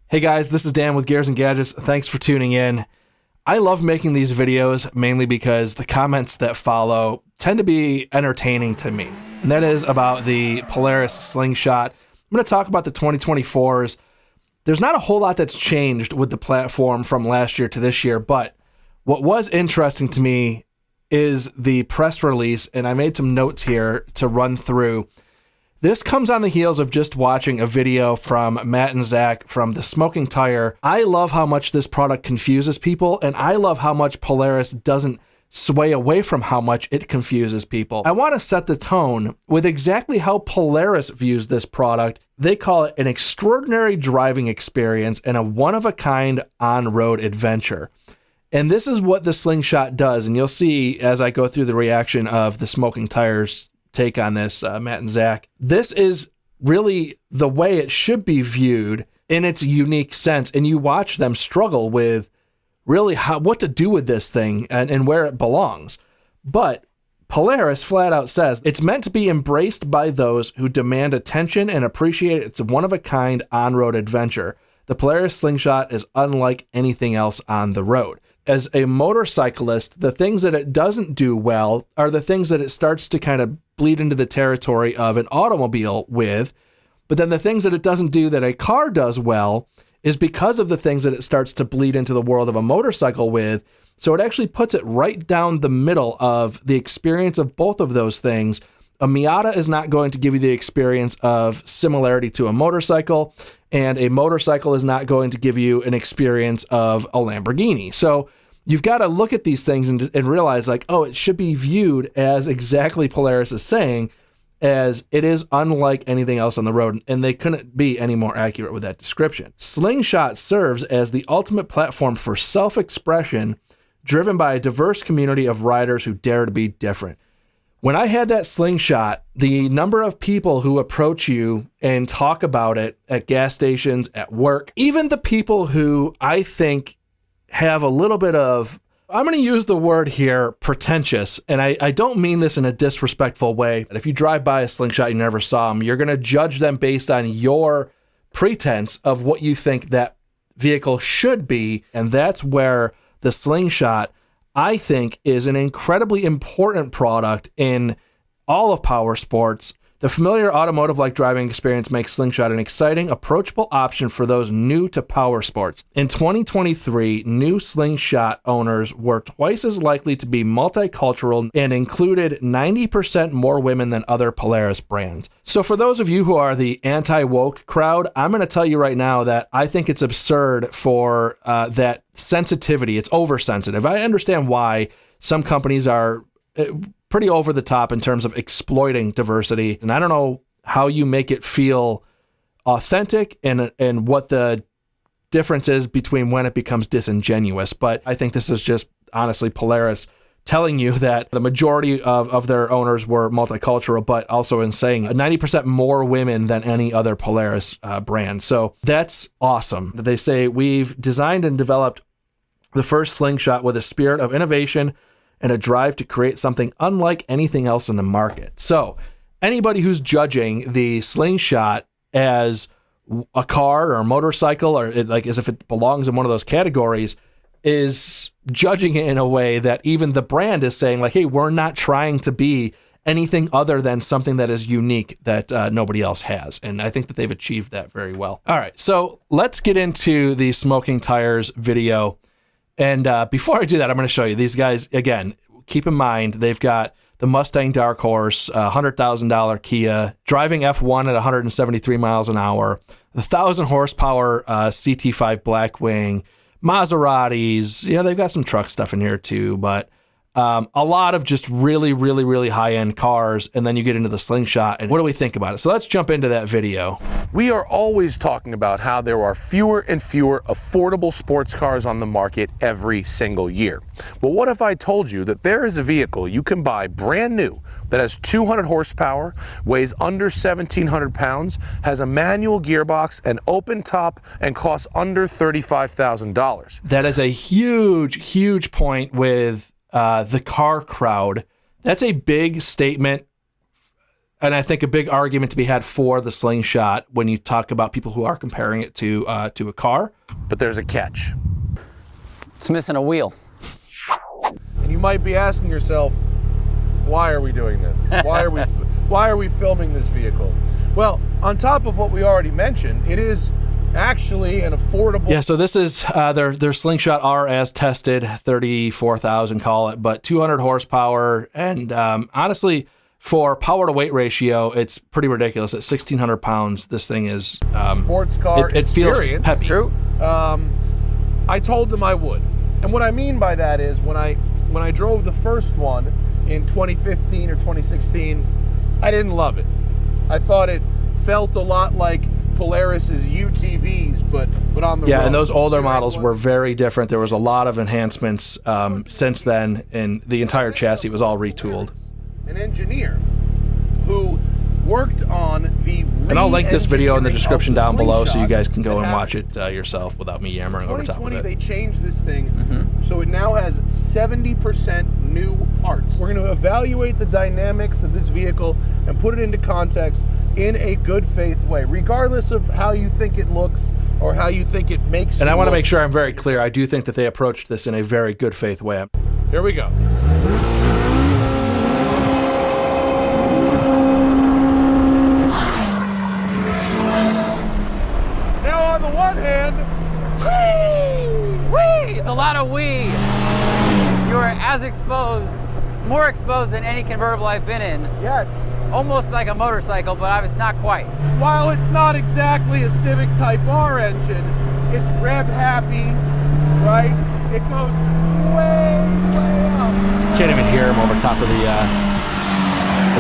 Hey guys, this is Dan with Gears and Gadgets. Thanks for tuning in. I love making these videos mainly because the comments that follow tend to be entertaining to me. And that is about the Polaris Slingshot. I'm going to talk about the 2024s. There's not a whole lot that's changed with the platform from last year to this year, but what was interesting to me is the press release, and I made some notes here to run through. This comes on the heels of just watching a video from Matt and Zach from The Smoking Tire. I love how much this product confuses people, and I love how much Polaris doesn't sway away from how much it confuses people. I want to set the tone with exactly how Polaris views this product. They call it an extraordinary driving experience and a one-of-a-kind on-road adventure. And this is what the Slingshot does, and you'll see as I go through the reaction of The Smoking Tire's take on this, Matt and Zach. This is really the way it should be viewed in its unique sense, and you watch them struggle with really what to do with this thing and where it belongs. But Polaris flat out says it's meant to be embraced by those who demand attention and appreciate its one-of-a-kind on-road adventure. The Polaris Slingshot is unlike anything else on the road. As a motorcyclist, the things that it doesn't do well are the things that it starts to kind of bleed into the territory of an automobile with. But then the things that it doesn't do that a car does well is because of the things that it starts to bleed into the world of a motorcycle with. So it actually puts it right down the middle of the experience of both of those things. A Miata is not going to give you the experience of similarity to a motorcycle, and a motorcycle is not going to give you an experience of a Lamborghini. So you've got to look at these things and realize, like, oh, it should be viewed as exactly Polaris is saying, as it is unlike anything else on the road, and they couldn't be any more accurate with that description. Slingshot serves as the ultimate platform for self-expression, driven by a diverse community of riders who dare to be different. When I had that Slingshot, the number of people who approach you and talk about it at gas stations, at work, even the people who I think have a little bit of, I'm going to use the word here, pretentious, and I don't mean this in a disrespectful way. If you drive by a Slingshot, you never saw them, you're going to judge them based on your pretense of what you think that vehicle should be, and that's where the Slingshot, I think, is an incredibly important product in all of power sports. The familiar automotive-like driving experience makes Slingshot an exciting, approachable option for those new to power sports. In 2023, new Slingshot owners were twice as likely to be multicultural and included 90% more women than other Polaris brands. So for those of you who are the anti-woke crowd, I'm going to tell you right now that I think it's absurd for that sensitivity. It's oversensitive. I understand why some companies are pretty over the top in terms of exploiting diversity, and I don't know how you make it feel authentic and what the difference is between when it becomes disingenuous. But I think this is just honestly Polaris telling you that the majority of their owners were multicultural, but also in saying 90% more women than any other Polaris brand. So that's awesome. They say, we've designed and developed the first Slingshot with a spirit of innovation and a drive to create something unlike anything else in the market. So anybody who's judging the Slingshot as a car or a motorcycle, or like as if it belongs in one of those categories, is judging it in a way that even the brand is saying, like, hey, we're not trying to be anything other than something that is unique that nobody else has. And I think that they've achieved that very well. All right, so let's get into the Smoking Tires video. And before I do that, I'm going to show you these guys. Again, keep in mind, they've got the Mustang Dark Horse, $100,000 Kia, driving F1 at 173 miles an hour, the 1,000 horsepower CT5 Blackwing, Maseratis. You know, they've got some truck stuff in here too, but a lot of just really, really, really high-end cars, and then you get into the Slingshot, and what do we think about it? So let's jump into that video. We are always talking about how there are fewer and fewer affordable sports cars on the market every single year. But what if I told you that there is a vehicle you can buy brand new that has 200 horsepower, weighs under 1,700 pounds, has a manual gearbox, an open top, and costs under $35,000? That is a huge, huge point with the car crowd. That's a big statement And I think a big argument to be had for the Slingshot when you talk about people who are comparing it to a car. But there's a catch. It's missing a wheel. And you might be asking yourself, why are we doing this? Why are we filming this vehicle? Well, on top of what we already mentioned, it is actually an affordable. Yeah, so this is their Slingshot R as tested, 34,000 call it, but 200 horsepower, and honestly, for power to weight ratio, it's pretty ridiculous. At 1,600 pounds, this thing is sports car it feels experience. peppy. True. I told them I would, and what I mean by that is when I drove the first one in 2015 or 2016, I didn't love it. I thought it felt a lot like Polaris's UTVs, but on the road. And those older models were very different. There was a lot of enhancements since then, and the entire chassis was all retooled. An engineer who worked on the And I'll link this video in the description down below so you guys can go that and had- watch it yourself without me yammering over top of 2020, it. they changed this thing, so it now has 70% new parts. We're going to evaluate the dynamics of this vehicle and put it into context in a good faith way, regardless of how you think it looks or how you think it makes. And I want to look. make sure I'm very clear. I do think that they approached this in a very good faith way. Here we go. Now, on the one hand, Whee! It's a lot of wee. You are as exposed, more exposed than any convertible I've been in. yes. Almost like a motorcycle, but I was not quite. While it's not exactly a Civic Type R engine, it's rev happy, right? It goes way up. Can't even hear him over top of the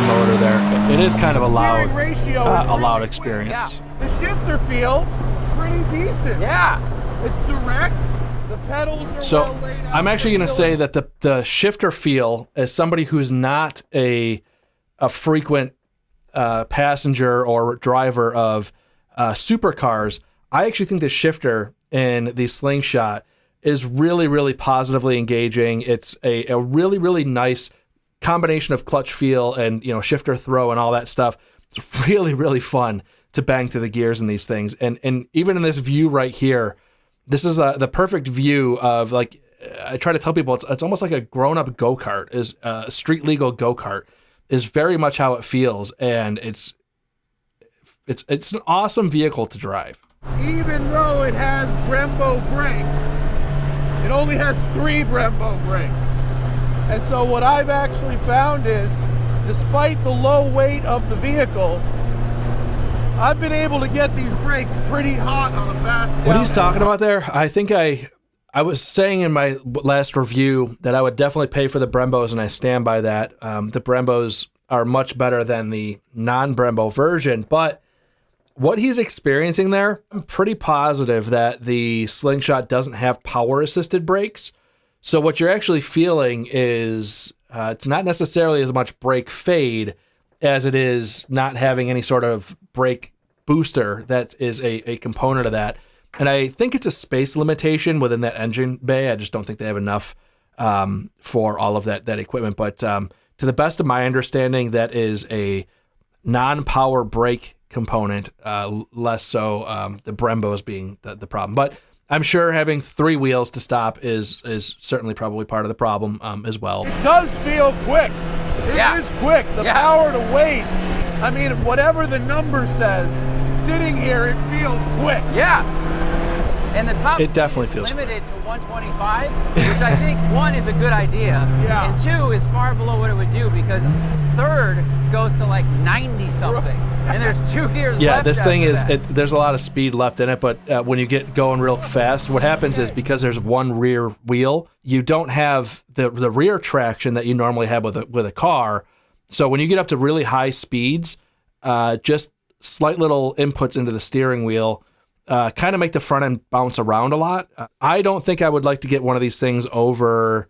motor there. It is kind of a loud, Steering ratio is a loud really experience. Yeah. The shifter feel pretty decent. Yeah. It's direct. The pedals are So well laid out. I'm actually going to say that the shifter feel, as somebody who's not a frequent passenger or driver of supercars, I actually think the shifter in the Slingshot is really, really positively engaging. It's a really, really nice combination of clutch feel and shifter throw and all that stuff. It's really, really fun to bang through the gears in these things. And even in this view right here, this is the perfect view of, like, I try to tell people it's almost like a grown-up go-kart, is a street legal go-kart is very much how it feels, and it's an awesome vehicle to drive. Even though it has Brembo brakes, it only has 3 Brembo brakes. And so what I've actually found is, despite the low weight of the vehicle, I've been able to get these brakes pretty hot on a fast What he's talking about there, I think I was saying in my last review that I would definitely pay for the Brembos, and I stand by that. The Brembos are much better than the non-Brembo version, but what he's experiencing there, I'm pretty positive that the Slingshot doesn't have power-assisted brakes. So what you're actually feeling is it's not necessarily as much brake fade as it is not having any sort of brake booster that is a component of that. And I think it's a space limitation within that engine bay. I just don't think they have enough for all of that equipment. But to the best of my understanding, that is a non-power brake component, less so the Brembos being the problem. But I'm sure having 3 wheels to stop is certainly probably part of the problem as well. It does feel quick. It is quick. The power to weight, I mean, whatever the number says, sitting here, it feels quick. Yeah. And the top It definitely speed feels is limited to 125, which I think, 1, is a good idea. Yeah. And 2 is far below what it would do, because third goes to like 90 something. And there's 2 gears Yeah, left this thing after is, that. there's a lot of speed left in it, but when you get going real fast, what happens is, because there's one rear wheel, you don't have the rear traction that you normally have with a car. So when you get up to really high speeds, just slight little inputs into the steering wheel kind of make the front end bounce around a lot. I don't think I would like to get one of these things over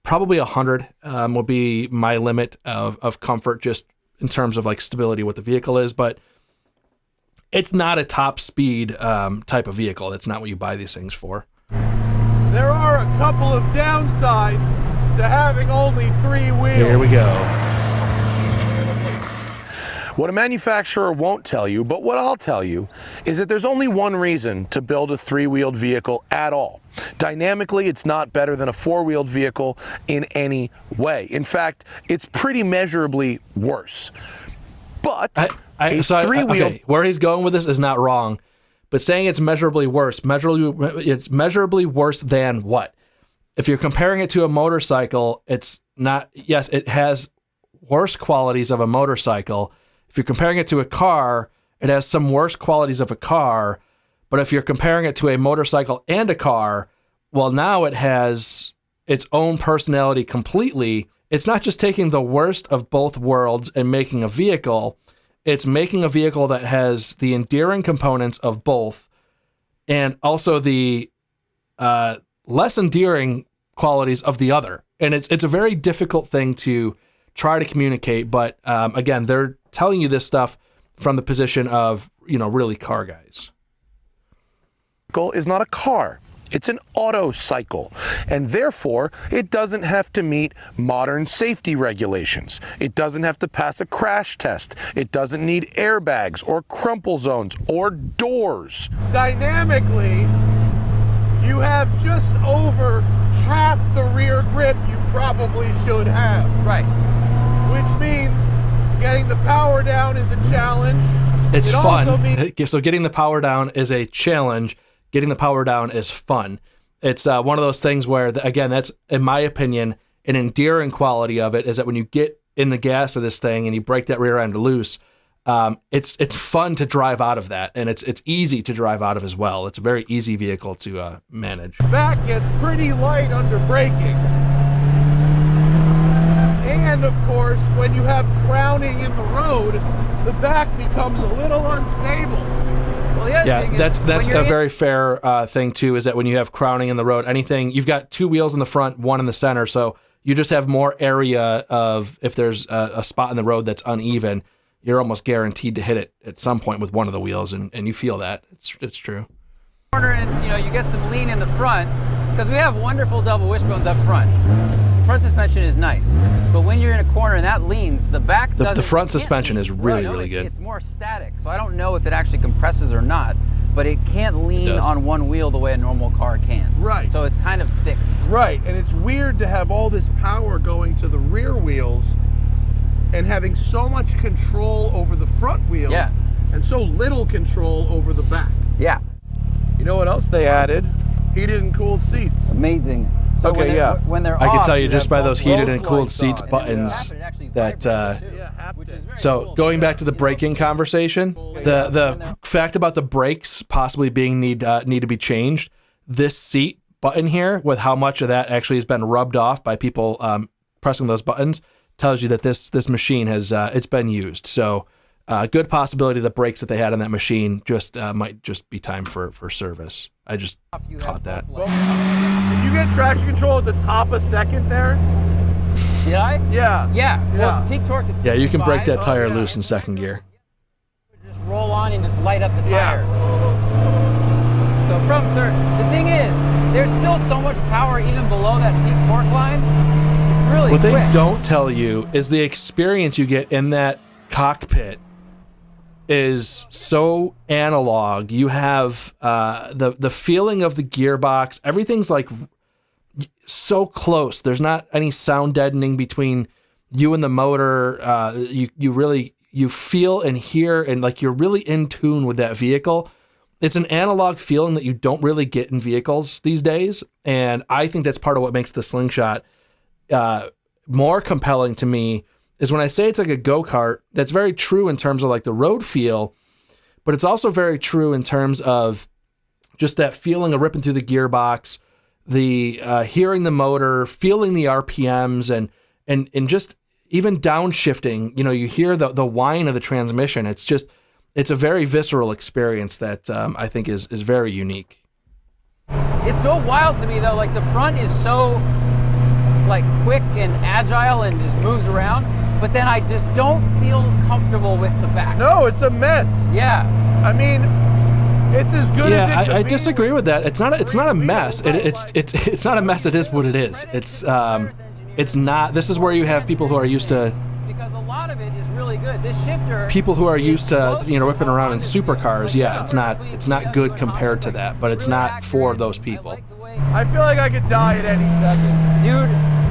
probably 100 would be my limit of comfort, just in terms of like stability, what the vehicle is. But it's not a top speed type of vehicle. That's not what you buy these things for. There are a couple of downsides to having only 3 wheels. Here we go. What a manufacturer won't tell you, but what I'll tell you, is that there's only one reason to build a three-wheeled vehicle at all. Dynamically, it's not better than a four-wheeled vehicle in any way. In fact, it's pretty measurably worse. But okay, where he's going with this is not wrong, but saying it's measurably worse, it's measurably worse than what? If you're comparing it to a motorcycle, it's not, yes, it has worse qualities of a motorcycle. If you're comparing it to a car, it has some worse qualities of a car. But if you're comparing it to a motorcycle and a car, well, now it has its own personality completely. It's not just taking the worst of both worlds and making a vehicle. It's making a vehicle that has the endearing components of both and also the less endearing qualities of the other. And it's a very difficult thing to try to communicate. But again, they're telling you this stuff from the position of, really car guys. Is not a car. It's an auto cycle, and therefore it doesn't have to meet modern safety regulations. It doesn't have to pass a crash test. It doesn't need airbags or crumple zones or doors. Dynamically, you have just over half the rear grip you probably should have. Right. Which means getting the power down is a challenge. It's fun. So getting the power down is a challenge. Getting the power down is fun. It's one of those things where, again, that's, in my opinion, an endearing quality of it is that when you get in the gas of this thing and you break that rear end loose, it's fun to drive out of that, and it's easy to drive out of as well. It's a very easy vehicle to manage. Back gets pretty light under braking. And, of course, when you have crowning in the road, the back becomes a little unstable. Yeah, that's a very fair thing too, is that when you have crowning in the road, you've got two wheels in the front, one in the center, so you just have more area of, if there's a spot in the road that's uneven, you're almost guaranteed to hit it at some point with one of the wheels, and you feel that. It's true. Corner, and you get some lean in the front, because we have wonderful double wishbones up front. Front suspension is nice, but when you're in a corner and that leans, the back doesn't. The front suspension is really good. It's more static, so I don't know if it actually compresses or not, but it can't lean on one wheel the way a normal car can. Right. So it's kind of fixed. Right, and it's weird to have all this power going to the rear wheels and having so much control over the front wheels, and so little control over the back. Yeah. You know what else they added? Heated and cooled seats. Amazing. So okay, when they're I off, can tell you just by those heated and cooled lights seats on. buttons that so cool. going back to the braking conversation, the fact about the brakes possibly being need to be changed, this seat button here with how much of that actually has been rubbed off by people pressing those buttons tells you that this machine has it's been used. So good possibility the brakes that they had on that machine just might just be time for service. I just caught that. Well, did you get traction control at the top of second there? Did I? Yeah. Yeah. Well, peak torque at 65. Yeah, you can break that tire loose in second gear. Just roll on and just light up the tire. So from third, the thing is, there's still so much power even below that peak torque line. It's really What quick. they don't tell you is the experience you get in that cockpit is so analog. You have the feeling of the gearbox. Everything's like so close. There's not any sound deadening between you and the motor. You feel and hear, and like you're really in tune with that vehicle. It's an analog feeling that you don't really get in vehicles these days, and I think that's part of what makes the Slingshot more compelling to me. Is when I say it's like a go-kart, that's very true in terms of like the road feel, but it's also very true in terms of just that feeling of ripping through the gearbox, the hearing the motor, feeling the RPMs, and just even downshifting. You hear the whine of the transmission. It's a very visceral experience that I think is very unique. It's so wild to me though. Like the front is so like quick and agile and just moves around. But then I just don't feel comfortable with the back. No, it's a mess. Yeah. I mean, it's as good as it could I be. disagree with that. It's not a mess. It's not a mess. It is what it is. It's not. This is where you have people who are used to. Because a lot of it is really really good. This shifter. People who are used to, you know, whipping around in supercars, yeah, it's not good compared to that, but it's not for those people. I feel like I could die at any second. Dude,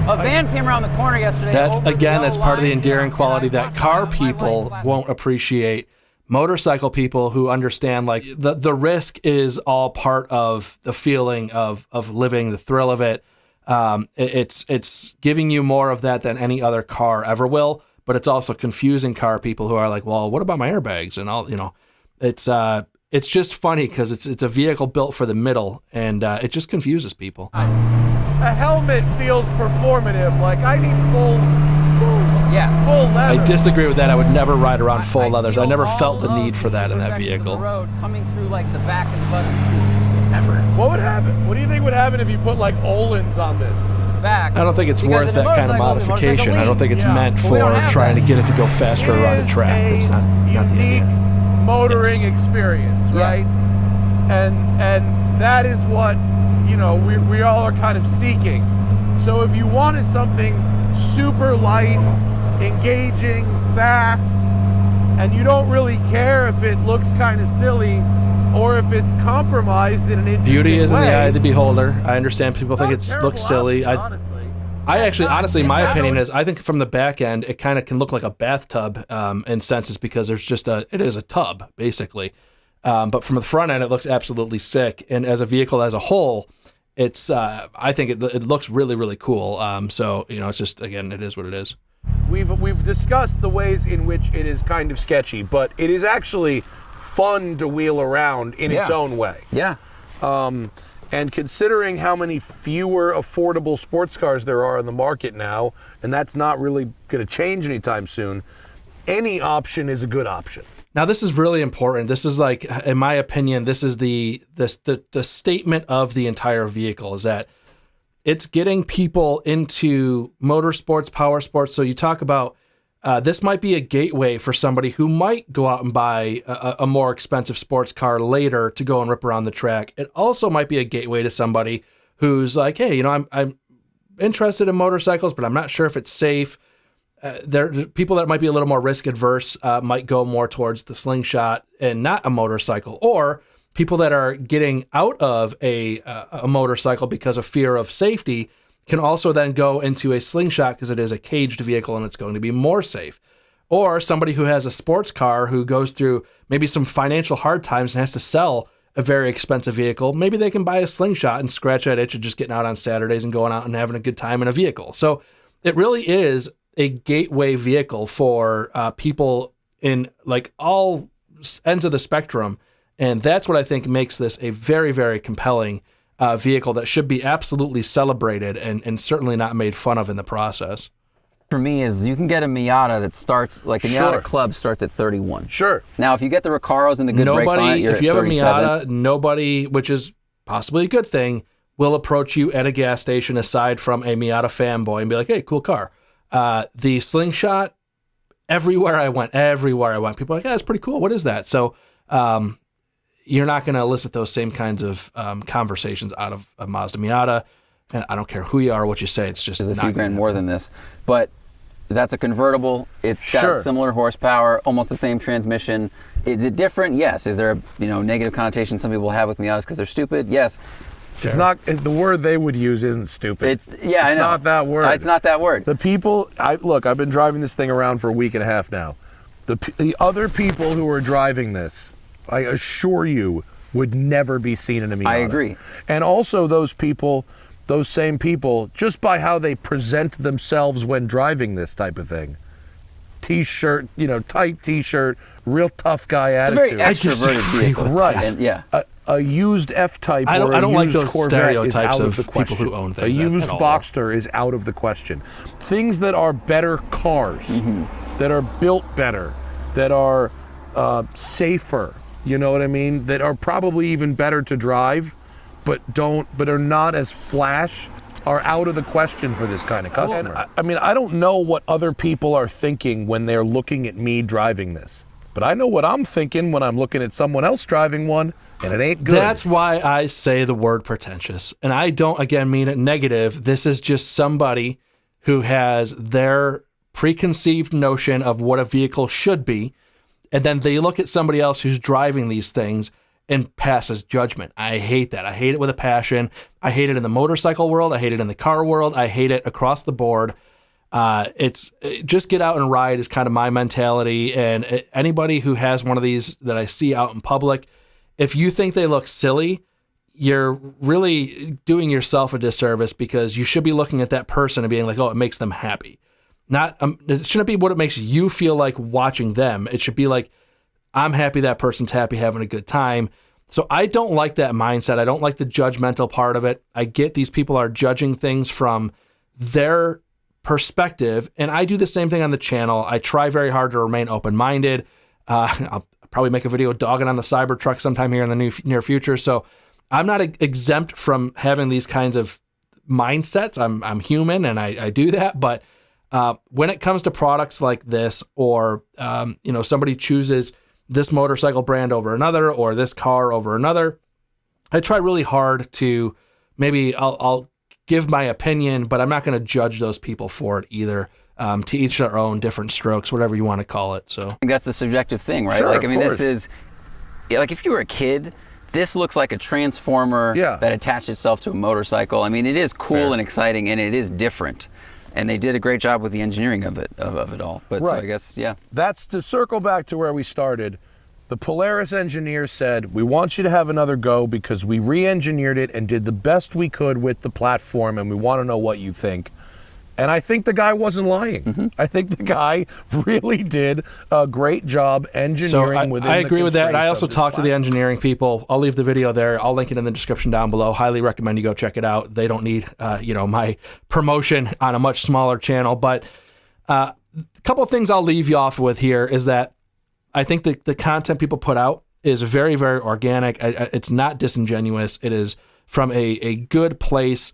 a van came around the corner yesterday. That's, over again, the that's part of the line. endearing quality that My car leg people flat. won't appreciate. Motorcycle people who understand, like, the risk is all part of the feeling of living, the thrill of it. It's giving you more of that than any other car ever will, but it's also confusing car people who are like, well, what about my airbags? And all, you know, it's just funny because it's a vehicle built for the middle, and it just confuses people. A helmet feels performative. Like I need full leather. I disagree with that. I would never ride around full leathers. I feel never all felt the of need for that in that effects of vehicle. The road coming through like the back and the butt of the seat. Never. What would happen? What do you think would happen if you put like Öhlins on this? Back. I don't think it's Because worth in a that kind of motorcycle, the modification. motorcycle I don't think it's Yeah. meant But we don't for have trying that. to get it to go faster around the track. It's not the unique idea. motoring experience, Yes. right? And that is what, you know, we all are kind of seeking. So if you wanted something super light, engaging, fast, and you don't really care if it looks kind of silly or if it's compromised in an interesting Beauty is in the way, eye of the beholder. I understand people think it's it not a looks terrible silly. option, honestly. I actually, honestly, my not opinion a- is, I think from the back end, it kind of can look like a bathtub in senses because there's just it is a tub, basically. But from the front end, it looks absolutely sick. And as a vehicle as a whole, it's, I think it looks really, really cool. So, you know, it's just, again, it is what it is. We've discussed the ways in which it is kind of sketchy, but it is actually fun to wheel around in its Yeah. own way. Yeah. And considering how many fewer affordable sports cars there are in the market now, and that's not really going to change anytime soon, any option is a good option. Now, this is really important. This is like, in my opinion, this is the statement of the entire vehicle is that it's getting people into motorsports, power sports. So you talk about this might be a gateway for somebody who might go out and buy a more expensive sports car later to go and rip around the track. It also might be a gateway to somebody who's like, hey, you know, I'm interested in motorcycles, but I'm not sure if it's safe. There, people that might be a little more risk adverse might go more towards the Slingshot and not a motorcycle, or people that are getting out of a motorcycle because of fear of safety can also then go into a Slingshot because it is a caged vehicle and it's going to be more safe. Or somebody who has a sports car who goes through maybe some financial hard times and has to sell a very expensive vehicle, maybe they can buy a Slingshot and scratch that itch of just getting out on Saturdays and going out and having a good time in a vehicle. So it really is a gateway vehicle for people in like all ends of the spectrum. And that's what I think makes this a very, very compelling vehicle that should be absolutely celebrated and certainly not made fun of in the process. For me is you can get a Miata that starts, like a Sure. Miata Club starts at 31. Sure. Now, if you get the Recaros and the good brakes on it, you're if at you have 37. a Miata, nobody, which is possibly a good thing, will approach you at a gas station aside from a Miata fanboy and be like, hey, cool car. The Slingshot, everywhere I went, people are like, yeah, it's pretty cool. What is that? So you're not going to elicit those same kinds of conversations out of a Mazda Miata. And I don't care who you are or what you say. It's just There's a not few gonna grand happen. more than this. But that's a convertible. It's got Sure. similar horsepower, almost the same transmission. Is it different? Yes. Is there a negative connotation some people have with Miatas because they're stupid? Yes. It's not the word they would use isn't stupid. It's I know. not that word. It's not that word. The people, look, I've been driving this thing around for a week and a half now. The other people who are driving this, I assure you, would never be seen in a Miata. I agree. And also those same people, just by how they present themselves when driving this type of thing. T-shirt, tight T-shirt, real tough guy It's a attitude. very extroverted vehicle. Right. And, yeah. A used F-Type I don't- or a I don't like used those Corvette stereotypes is out of the people question. who own A things at used all. Boxster is out of the question. Things that are better cars, that are built better, that are safer, you know what I mean? That are probably even better to drive, but are not as flash, are out of the question for this kind of customer. And I don't know what other people are thinking when they're looking at me driving this, but I know what I'm thinking when I'm looking at someone else driving one, and it ain't good. That's why I say the word pretentious. And I don't, again, mean it negative. This is just somebody who has their preconceived notion of what a vehicle should be, and then they look at somebody else who's driving these things and passes judgment. I hate that. I hate it with a passion. I hate it in the motorcycle world. I hate it in the car world. I hate it across the board. Just get out and ride is kind of my mentality. And anybody who has one of these that I see out in public, if you think they look silly, you're really doing yourself a disservice, because you should be looking at that person and being like, oh, it makes them happy. Not it shouldn't be what it makes you feel like watching them. It should be like, I'm happy that person's happy, having a good time. So I don't like that mindset. I don't like the judgmental part of it. I get these people are judging things from their perspective, and I do the same thing on the channel. I try very hard to remain open-minded. I'll probably make a video dogging on the Cybertruck sometime here in the near future. So I'm not exempt from having these kinds of mindsets. I'm human, and I do that. But when it comes to products like this, or somebody chooses this motorcycle brand over another, or this car over another, I try really hard to maybe I'll give my opinion, but I'm not going to judge those people for it either. To each their own, different strokes, whatever you want to call it. So I think that's the subjective thing, right? Sure, like, I mean, course. this is like, if you were a kid, this looks like a transformer that attached itself to a motorcycle. I mean, it is cool and exciting, and it is different. And they did a great job with the engineering of it all. But so I guess, That's to circle back to where we started. The Polaris engineers said, we want you to have another go because we re-engineered it and did the best we could with the platform, and we want to know what you think. And I think the guy wasn't lying. I think the guy really did a great job engineering within the I agree with that. And I also talked to the platform. engineering people. I'll leave the video there. I'll link it in the description down below. Highly recommend you go check it out. They don't need my promotion on a much smaller channel. But a couple of things I'll leave you off with here is that I think the content people put out is very, very organic. It's not disingenuous. It is from a good place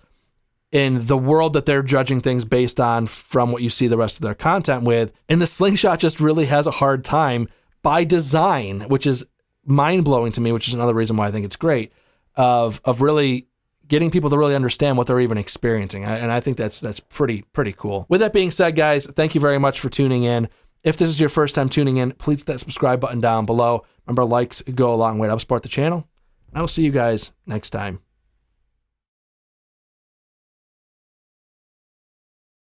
in the world that they're judging things based on from what you see the rest of their content with. And the Slingshot just really has a hard time by design, which is mind-blowing to me, which is another reason why I think it's great, of really getting people to really understand what they're even experiencing. And I think that's pretty cool. With that being said, guys, thank you very much for tuning in. If this is your first time tuning in, please hit that subscribe button down below. Remember, likes go a long way to help support the channel. I will see you guys next time.